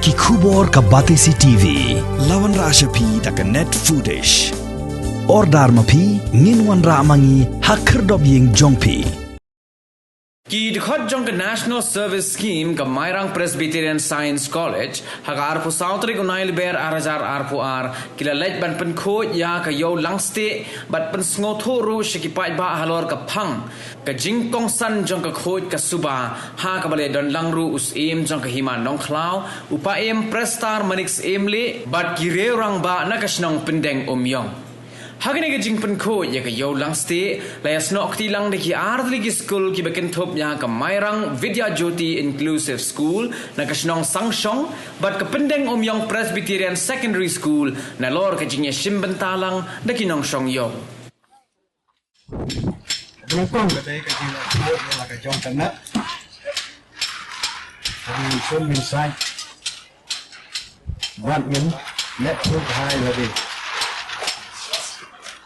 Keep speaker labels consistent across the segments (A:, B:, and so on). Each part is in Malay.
A: ki khubor ka Batesi TV lawan ra ashapi tak net footage or dharma phi nginwan ra mangi hakhrdop yeng jongpi
B: Ki dikhot jong ke National Service Scheme ke Mairang Presbyterian Science College hagar pu sautrik unail ber arajar arpu ar kila lej ban pen khoj ya ke yo langste bat pen sngoto ru shikipai ba halor ke phang ke jingkong san jong ke khoj ke suba ha ke bale don langru us em jong ke hima nong klau upa em prestar manix emle bat kire rang ba na ke snong pendeng omyong Hagani ke jing pen ko ya ke yo langste la ya snok ti lang de ki ardli ki school ki beken thop ya ke Mairang Vidya Jyoti Inclusive School na ke snong sangshong bat ke pendeng omyong Presbyterian Secondary School na lor ke jing ya shimben talang de ki nong shong yo
C: Belakang ke dai ke jing la ke jong tengah Kami sun min sai Buat min net pun hai lagi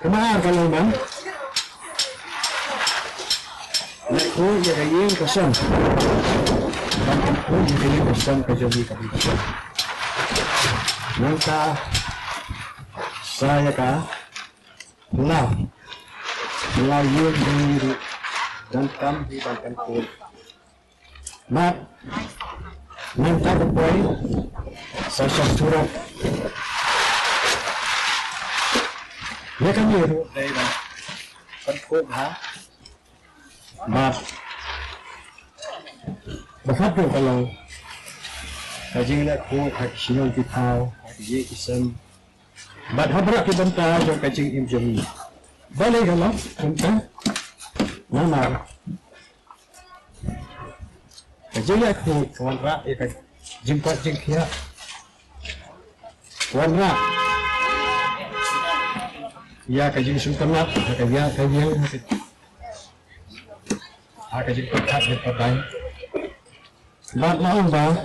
C: Kemana kalau bang? Lekku ya kayin kesan. Lekku ya kayin kesan kejadi kebiasaan. Nanti saya kah pulang yun diri dan kami bahkan pun. Mat nanti berpoin saya surat. Dia kan biru dari mana? Penkup ha? Mat. Bakat tu kalau kaji nak ku action kita, kaji isem. Mat habrak kita bentang jom kaji imjami. Balik kalau bentang nama. Kaji nak ku kawan rak ikan jimpat jingkia. Kawan rak. Ya kaji sultanat, kaji pekat di padai. Mat mau bang,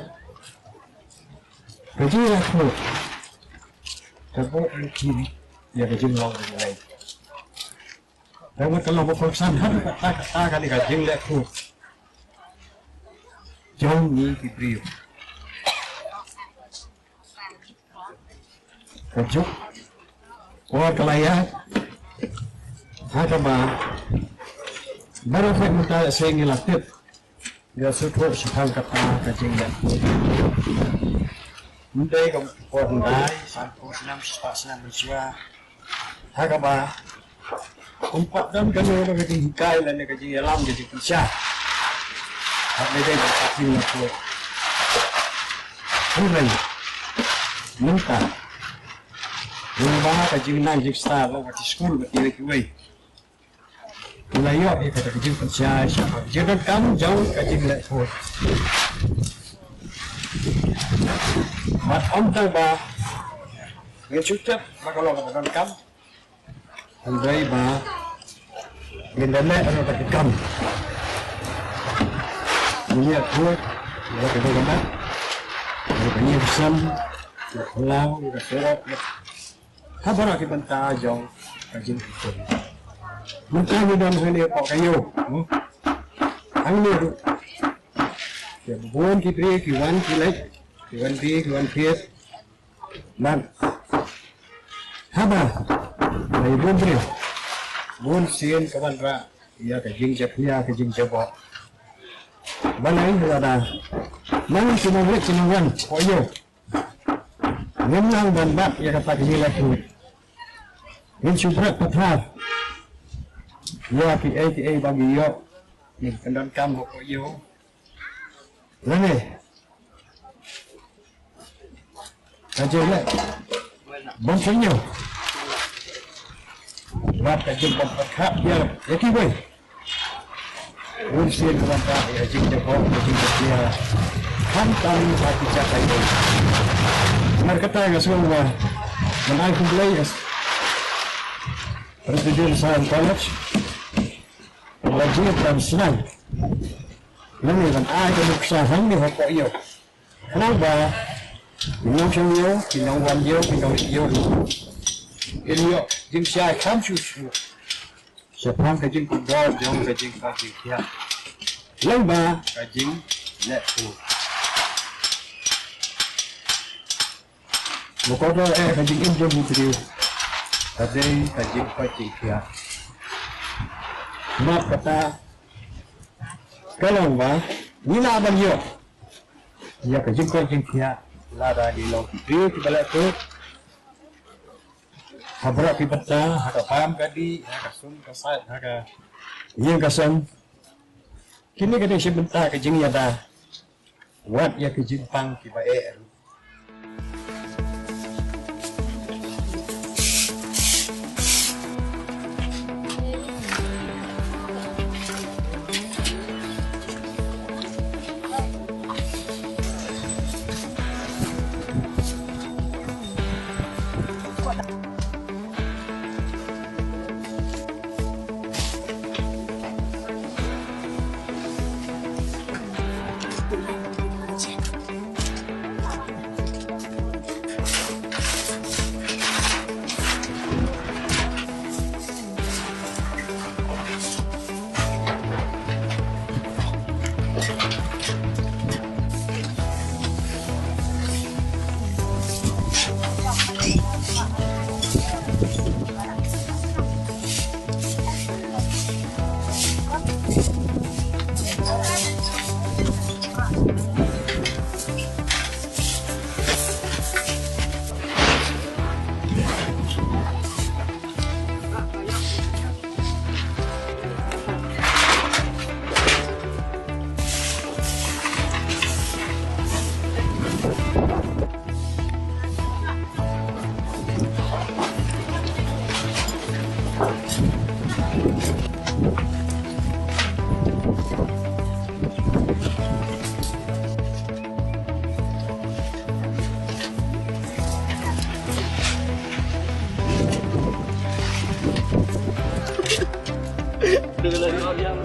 C: kaji aku, tapi kini ya kaji long lagi. Dan kalau berpesan kata kali kaji aku, jauh ni kibrio, kajuk. Wah kelaya, ada bah, baru saya minta saya ngelatih, dia suruh sekali kata kacing dan, muda kamu pandai, sampai senam bersua, ada bah, empat dan kalau orang kacing hikai dan kacing alam jadi pisah, ada dia kacing nak mulai, minta. Rumah kaji nang jik star lo kat school kat dia kuai. Mulai yo kata kaji percaya siapa. Jangan kamu jauh kaji lek hot. Mat om tang ba. Ngai cukup kalau makan kam. Andai ba. Gendale ada kat kam. Ini aku ya kita gambar. Ini bersam. Pulang kita serap. Habar kita bentang jauh kajian itu. Bentang di dalam sini pak kayu. Angin itu. Ya bukan kiri, kiwan kilek, kiwan di, kiwan kies. Dan habar. Dari bundri. Bun sien kawan ra. Ya kajian cepnya, kajian cepok. Balai ada. Nang cuma beri cenangan koyo. Memang dan bak ya kata gila tu. Ini subrat patah. Ya PA bagi yo. Ni kendan kam kok yo. Lagi. Kaje le. Bom senyo. Bak kaje bom patah dia. Ya ki boy. Urusir kawan tak ya jing jepok jing dia. Hantam hati cakai boy. Mereka kata semua menaik players Presbyterian Science College lagi dalam senang ini kan ada usaha ni hok yo kenapa minum semua minum wan yo minum yo ini yo jing saya kam susu sepang kajing kubor jong kajing kajing ya lembah kajing let Bukan kajing im jom putri. Tadi kajing kajing kia. Mak kata kalau ba ni lah abang yo. Ya kajing kia. Lada di laut putri di balik tu. Habrak pi bata, haka pam kadi, haka sun kasai, haka yang kasam. Kini kadi sebentar kajing ya dah. Wat ya kajing pang ki bae.
D: Dengan orang yang